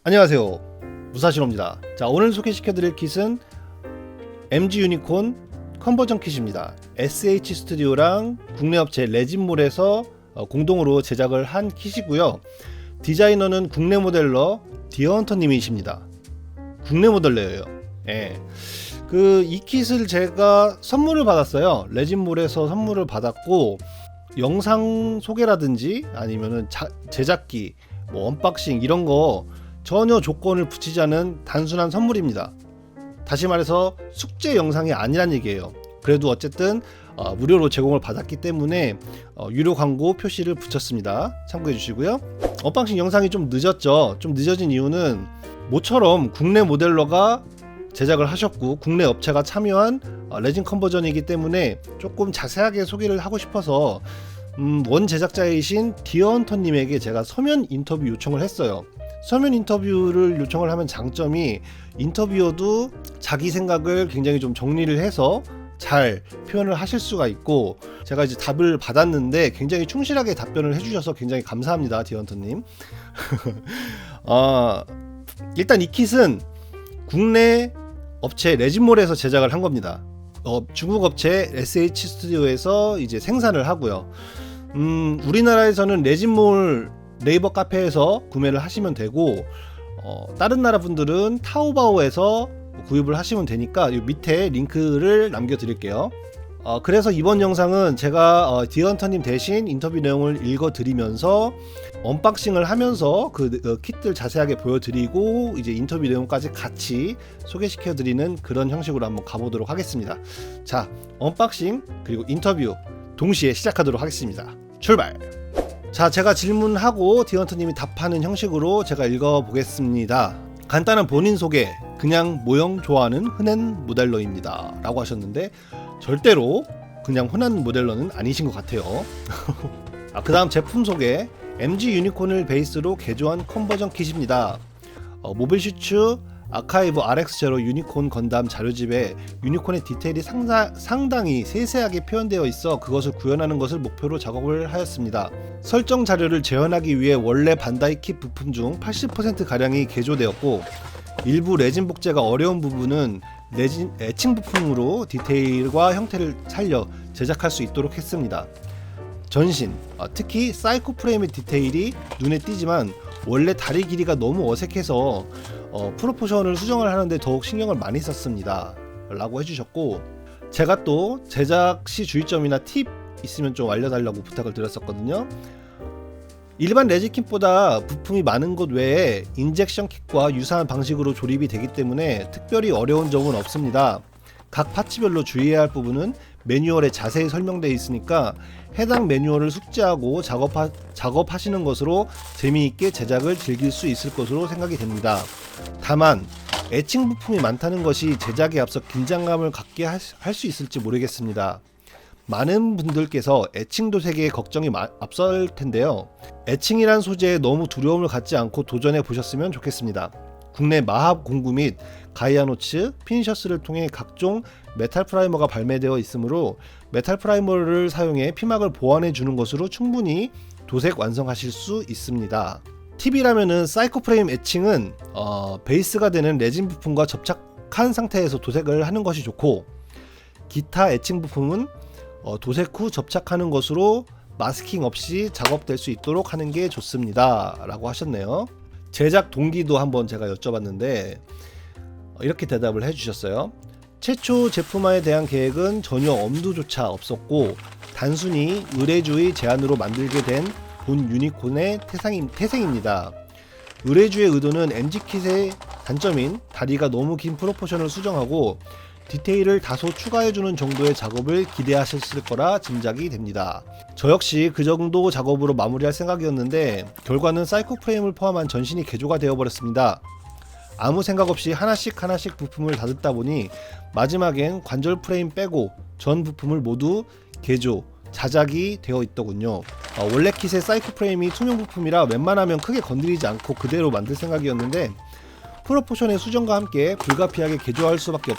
안녕하세요, 무사시로입니다. 자, 오늘 소개시켜드릴 킷은 MG 유니콘 컨버전 킷입니다. SH 스튜디오랑 국내 업체 레진몰에서 공동으로 제작을 한 킷이고요. 디자이너는 국내 모델러 디어헌터 님이십니다. 국내 모델러예요. 예. 이 킷을 제가 선물을 받았어요. 레진몰에서 선물을 받았고, 영상 소개라든지 아니면은 제작기, 언박싱 이런 거 전혀 조건을 붙이지 않은 단순한 선물입니다. 다시 말해서 숙제 영상이 아니란 얘기예요. 그래도 어쨌든 무료로 제공을 받았기 때문에 유료 광고 표시를 붙였습니다. 참고해 주시고요. 언박싱 영상이 좀 늦었죠. 좀 늦어진 이유는 모처럼 국내 모델러가 제작을 하셨고 국내 업체가 참여한 레진 컨버전이기 때문에 조금 자세하게 소개를 하고 싶어서 원 제작자이신 디어헌터님에게 제가 서면 인터뷰 요청을 했어요. 서면 인터뷰를 요청을 하면 장점이 인터뷰어도 자기 생각을 굉장히 좀 정리를 해서 잘 표현을 하실 수가 있고, 제가 이제 답을 받았는데 굉장히 충실하게 답변을 해주셔서 굉장히 감사합니다, 디어헌터님. 일단 이 킷은 국내 업체 레진몰에서 제작을 한 겁니다. 중국 업체 SH 스튜디오에서 이제 생산을 하고요. 우리나라에서는 레진몰 네이버 카페에서 구매를 하시면 되고, 다른 나라 분들은 타오바오에서 구입을 하시면 되니까 이 밑에 링크를 남겨 드릴게요. 그래서 이번 영상은 제가 디어헌터님 대신 인터뷰 내용을 읽어 드리면서 언박싱을 하면서 그 킷들 자세하게 보여드리고 이제 인터뷰 내용까지 같이 소개시켜 드리는 그런 형식으로 한번 가보도록 하겠습니다. 자, 언박싱 그리고 인터뷰 동시에 시작하도록 하겠습니다. 출발! 자, 제가 질문하고 디어헌터님이 답하는 형식으로 제가 읽어보겠습니다. 간단한 본인 소개, 그냥 모형 좋아하는 흔한 모델러입니다 라고 하셨는데, 절대로 그냥 흔한 모델러는 아니신 것 같아요. 그 다음 제품 소개, MG 유니콘을 베이스로 개조한 컨버전 킷입니다. 모빌 슈츠 아카이브 RX0 유니콘 건담 자료집에 유니콘의 디테일이 상당히 세세하게 표현되어 있어 그것을 구현하는 것을 목표로 작업을 하였습니다. 설정 자료를 재현하기 위해 원래 반다이 킷 부품 중 80%가량이 개조되었고, 일부 레진 복제가 어려운 부분은 레진 애칭 부품으로 디테일과 형태를 살려 제작할 수 있도록 했습니다. 전신, 특히 사이코 프레임의 디테일이 눈에 띄지만 원래 다리 길이가 너무 어색해서 프로포션을 수정을 하는데 더욱 신경을 많이 썼습니다 라고 해주셨고, 제가 또 제작 시 주의점이나 팁 있으면 좀 알려달라고 부탁을 드렸었거든요. 일반 레진 킷보다 부품이 많은 것 외에 인젝션 킷과 유사한 방식으로 조립이 되기 때문에 특별히 어려운 점은 없습니다. 각 파츠별로 주의해야 할 부분은 매뉴얼에 자세히 설명되어 있으니까 해당 매뉴얼을 숙지하고 작업하시는 것으로 재미있게 제작을 즐길 수 있을 것으로 생각이 됩니다. 다만 애칭 부품이 많다는 것이 제작에 앞서 긴장감을 갖게 할 수 있을지 모르겠습니다. 많은 분들께서 애칭 도색에 걱정이 앞설 텐데요. 애칭이란 소재에 너무 두려움을 갖지 않고 도전해 보셨으면 좋겠습니다. 국내 마합 공구 및 가이아노츠, 피니셔스를 통해 각종 메탈 프라이머가 발매되어 있으므로 메탈 프라이머를 사용해 피막을 보완해 주는 것으로 충분히 도색 완성하실 수 있습니다. 팁이라면은 사이코 프레임 애칭은 베이스가 되는 레진 부품과 접착한 상태에서 도색을 하는 것이 좋고, 기타 애칭 부품은 도색 후 접착하는 것으로 마스킹 없이 작업될 수 있도록 하는 게 좋습니다 라고 하셨네요. 제작 동기도 한번 제가 여쭤봤는데 이렇게 대답을 해주셨어요. 최초 제품화에 대한 계획은 전혀 엄두조차 없었고, 단순히 의뢰주의 제안으로 만들게 된 본 유니콘의 태생입니다. 의뢰주의 의도는 MG킷의 단점인 다리가 너무 긴 프로포션을 수정하고 디테일을 다소 추가해주는 정도의 작업을 기대하셨을 거라 짐작이 됩니다. 저 역시 그 정도 작업으로 마무리할 생각이었는데 결과는 사이코 프레임을 포함한 전신이 개조가 되어버렸습니다. 아무 생각 없이 하나씩 부품을 다듬다 보니 마지막엔 관절 프레임 빼고 전 부품을 모두 개조, 자작이 되어 있더군요. 원래 킷의 사이코 프레임이 투명 부품이라 웬만하면 크게 건드리지 않고 그대로 만들 생각이었는데 프로포션의 수정과 함께 불가피하게 개조할 수밖에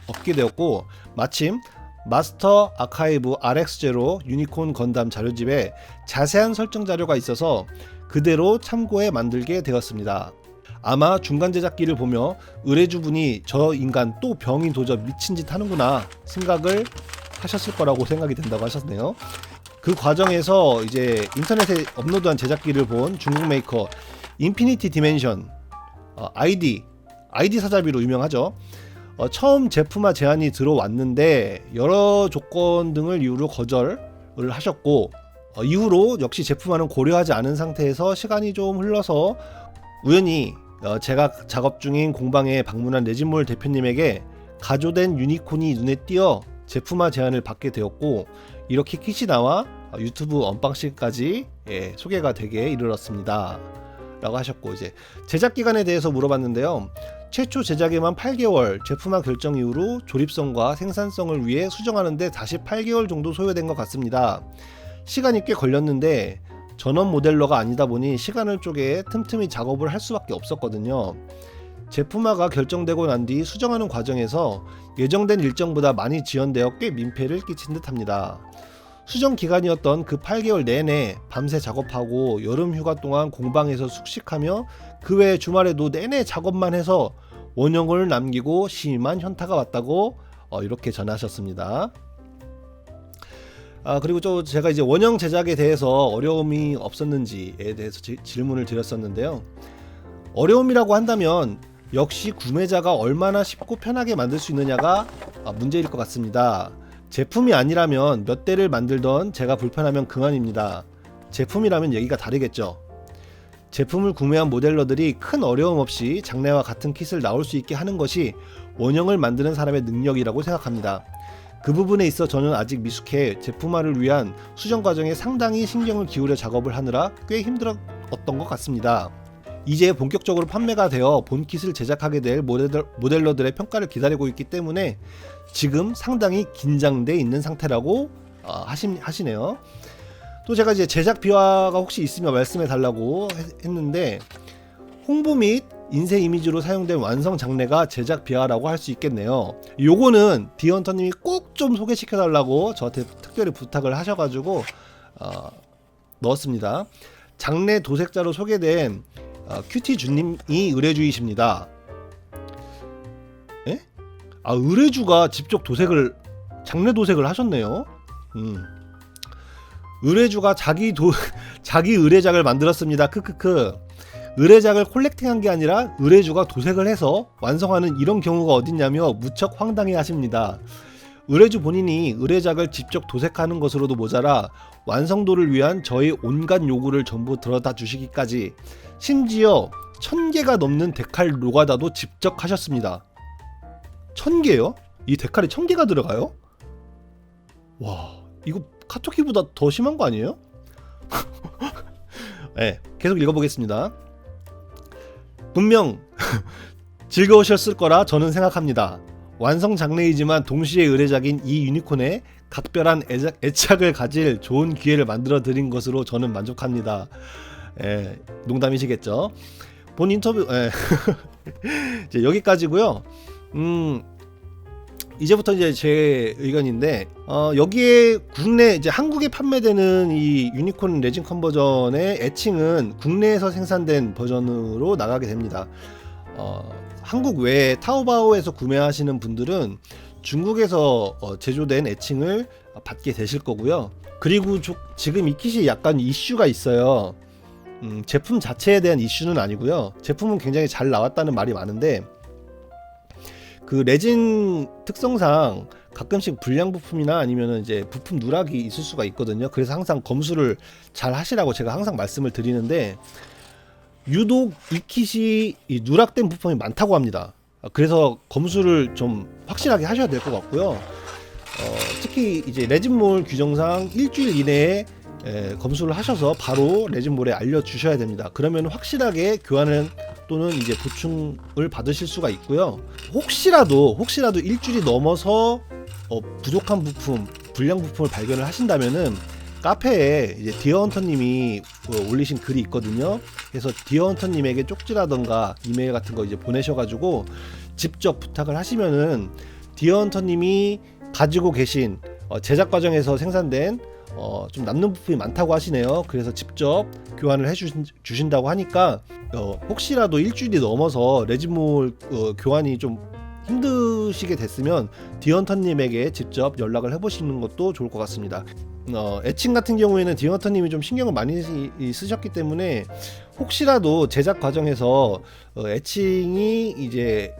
없게 되었고, 마침 마스터 아카이브 RX0 유니콘 건담 자료집에 자세한 설정 자료가 있어서 그대로 참고해 만들게 되었습니다. 아마 중간 제작기를 보며 의뢰주분이 저 인간 또 병이 도저 미친 짓 하는구나 생각을 하셨을 거라고 생각이 된다고 하셨네요. 그 과정에서 이제 인터넷에 업로드한 제작기를 본 중국 메이커 인피니티 디멘션 아이디 사자비로 유명하죠. 처음 제품화 제안이 들어왔는데 여러 조건 등을 이유로 거절을 하셨고, 이후로 역시 제품화는 고려하지 않은 상태에서 시간이 좀 흘러서 우연히 제가 작업 중인 공방에 방문한 레진몰 대표님에게 가조된 유니콘이 눈에 띄어 제품화 제안을 받게 되었고, 이렇게 킷이 나와 유튜브 언박싱까지 소개가 되게 이르렀습니다 라고 하셨고, 이제 제작 기간에 대해서 물어봤는데요. 최초 제작에만 8개월, 제품화 결정 이후로 조립성과 생산성을 위해 수정하는데 다시 8개월 정도 소요된 것 같습니다. 시간이 꽤 걸렸는데 전원 모델러가 아니다 보니 시간을 쪼개 틈틈이 작업을 할 수밖에 없었거든요. 제품화가 결정되고 난 뒤 수정하는 과정에서 예정된 일정보다 많이 지연되어 꽤 민폐를 끼친 듯합니다. 수정 기간이었던 그 8개월 내내 밤새 작업하고 여름 휴가 동안 공방에서 숙식하며 그 외 주말에도 내내 작업만 해서 원형을 남기고 심한 현타가 왔다고 이렇게 전하셨습니다. 그리고 또 제가 이제 원형 제작에 대해서 어려움이 없었는지에 대해서 질문을 드렸었는데요. 어려움이라고 한다면 역시 구매자가 얼마나 쉽고 편하게 만들 수 있느냐가 문제일 것 같습니다. 제품이 아니라면 몇 대를 만들던 제가 불편하면 그만입니다. 제품이라면 얘기가 다르겠죠. 제품을 구매한 모델러들이 큰 어려움 없이 장래와 같은 킷을 나올 수 있게 하는 것이 원형을 만드는 사람의 능력이라고 생각합니다. 그 부분에 있어 저는 아직 미숙해 제품화를 위한 수정 과정에 상당히 신경을 기울여 작업을 하느라 꽤 힘들었던 것 같습니다. 이제 본격적으로 판매가 되어 본 킷을 제작하게 될 모델러들의 평가를 기다리고 있기 때문에 지금 상당히 긴장돼 있는 상태라고 하시네요. 또 제가 이제 제작 비화가 혹시 있으면 말씀해 달라고 했는데, 홍보 및 인쇄 이미지로 사용된 완성 장례가 제작 비화라고 할 수 있겠네요. 요거는 디헌터님이 꼭 좀 소개시켜 달라고 저한테 특별히 부탁을 하셔가지고 넣었습니다. 장례 도색자로 소개된 큐티 주님이 의뢰주이십니다. 에? 의뢰주가 직접 장례 도색을 하셨네요. 의뢰주가 자기 의뢰작을 만들었습니다. 크크크. 의뢰작을 콜렉팅한 게 아니라 의뢰주가 도색을 해서 완성하는 이런 경우가 어딨냐며 무척 황당해 하십니다. 의뢰주 본인이 의뢰작을 직접 도색하는 것으로도 모자라 완성도를 위한 저의 온갖 요구를 전부 들어다 주시기까지 심지어 1000개가 넘는 데칼 노가다도 직접 하셨습니다. 1000개요? 이 데칼에 1000개가 들어가요? 와, 이거 카토키보다 더 심한 거 아니에요? 네, 계속 읽어보겠습니다. 분명 즐거우셨을 거라 저는 생각합니다. 완성 장래이지만 동시에 의뢰작인 이 유니콘에 각별한 애착을 가질 좋은 기회를 만들어 드린 것으로 저는 만족합니다. 농담이시겠죠? 본 인터뷰 이제 여기까지고요. 이제부터 이제 제 의견인데, 여기에 국내 이제 한국에 판매되는 이 유니콘 레진 컨버전의 애칭은 국내에서 생산된 버전으로 나가게 됩니다. 한국 외에 타오바오에서 구매하시는 분들은 중국에서 제조된 애칭을 받게 되실 거고요. 그리고 지금 이 킷이 약간 이슈가 있어요. 제품 자체에 대한 이슈는 아니고요. 제품은 굉장히 잘 나왔다는 말이 많은데, 그 레진 특성상 가끔씩 불량 부품이나 아니면은 이제 부품 누락이 있을 수가 있거든요. 그래서 항상 검수를 잘 하시라고 제가 항상 말씀을 드리는데, 유독 이 킷이 누락된 부품이 많다고 합니다. 그래서 검수를 좀 확실하게 하셔야 될 것 같고요. 특히 이제 레진몰 규정상 일주일 이내에 검수를 하셔서 바로 레진몰에 알려주셔야 됩니다. 그러면 확실하게 교환을 또는 이제 보충을 받으실 수가 있고요. 혹시라도 일주일이 넘어서 부족한 부품, 불량 부품을 발견을 하신다면은 카페에 이제 디어헌터님이 올리신 글이 있거든요. 그래서 디어헌터님에게 쪽지라던가 이메일 같은 거 이제 보내셔가지고 직접 부탁을 하시면은 디어헌터님이 가지고 계신 제작 과정에서 생산된 좀 남는 부품이 많다고 하시네요. 그래서 직접 교환을 주신다고 하니까 혹시라도 일주일이 넘어서 레진몰 교환이 좀 힘드시게 됐으면 디헌터님에게 직접 연락을 해보시는 것도 좋을 것 같습니다. 애칭 같은 경우에는 디헌터님이 좀 신경을 많이 쓰셨기 때문에 혹시라도 제작 과정에서 애칭이 이제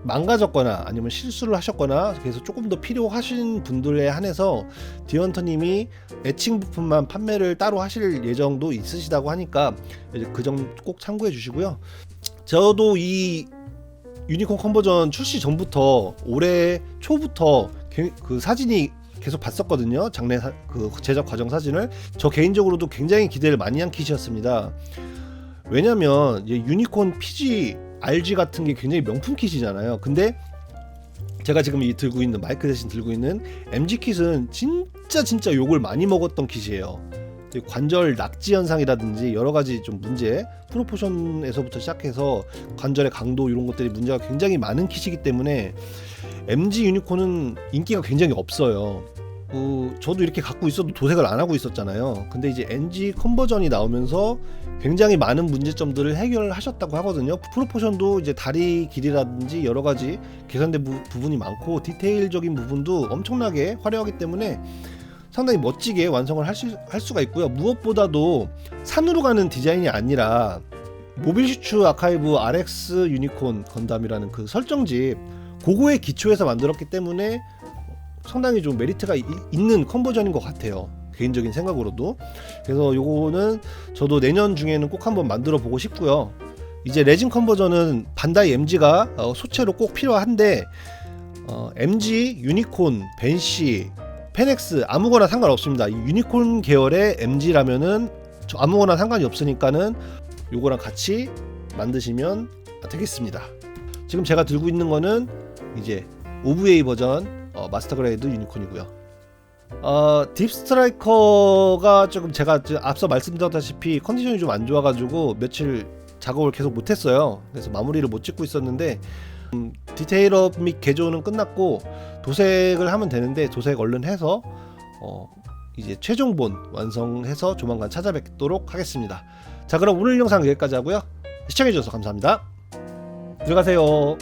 망가졌거나 아니면 실수를 하셨거나 그래서 조금 더 필요하신 분들에 한해서 디헌터님이 애칭 부품만 판매를 따로 하실 예정도 있으시다고 하니까 그 점 꼭 참고해 주시고요. 저도 이 유니콘 컨버전 출시 전부터 올해 초부터 그 사진이 계속 봤었거든요. 장내 그 제작 과정 사진을. 저 개인적으로도 굉장히 기대를 많이 한 킷이었습니다. 왜냐면 유니콘 PG RG 같은 게 굉장히 명품 킷이잖아요. 근데 제가 지금 들고 있는 마이크 대신 들고 있는 MG 킷은 진짜 욕을 많이 먹었던 kit이에요. 관절 낙지 현상이라든지 여러 가지 좀 문제, 프로포션에서부터 시작해서 관절의 강도 이런 것들이 문제가 굉장히 많은 kit이기 때문에 MG 유니콘은 인기가 굉장히 없어요. 저도 이렇게 갖고 있어도 도색을 안 하고 있었잖아요. 근데 이제 NG 컨버전이 나오면서 굉장히 많은 문제점들을 해결하셨다고 하거든요. 프로포션도 이제 다리 길이라든지 여러 가지 개선된 부분이 많고 디테일적인 부분도 엄청나게 화려하기 때문에 상당히 멋지게 완성을 할 수가 있고요. 무엇보다도 산으로 가는 디자인이 아니라 모빌 슈츠 아카이브 RX 유니콘 건담이라는 그 설정집 그거에 기초해서 만들었기 때문에 상당히 좀 메리트가 있는 컨버전인 것 같아요. 개인적인 생각으로도. 그래서 요거는 저도 내년 중에는 꼭 한번 만들어 보고 싶고요. 이제 레진 컨버전은 반다이 MG가 소체로 꼭 필요한데 MG, 유니콘, 벤시, 페넥스 아무거나 상관없습니다. 이 유니콘 계열의 MG라면은 아무거나 상관이 없으니까는 요거랑 같이 만드시면 되겠습니다. 지금 제가 들고 있는 거는 이제 OVA 버전 마스터 그레이드 유니콘이고요. 딥스트라이커가 조금 제가 앞서 말씀드렸다시피 컨디션이 좀 안 좋아가지고 며칠 작업을 계속 못했어요. 그래서 마무리를 못 짓고 있었는데 디테일업 및 개조는 끝났고 도색을 하면 되는데 도색 얼른 해서 이제 최종본 완성해서 조만간 찾아뵙도록 하겠습니다. 자, 그럼 오늘 영상 여기까지 하고요. 시청해주셔서 감사합니다. 들어가세요.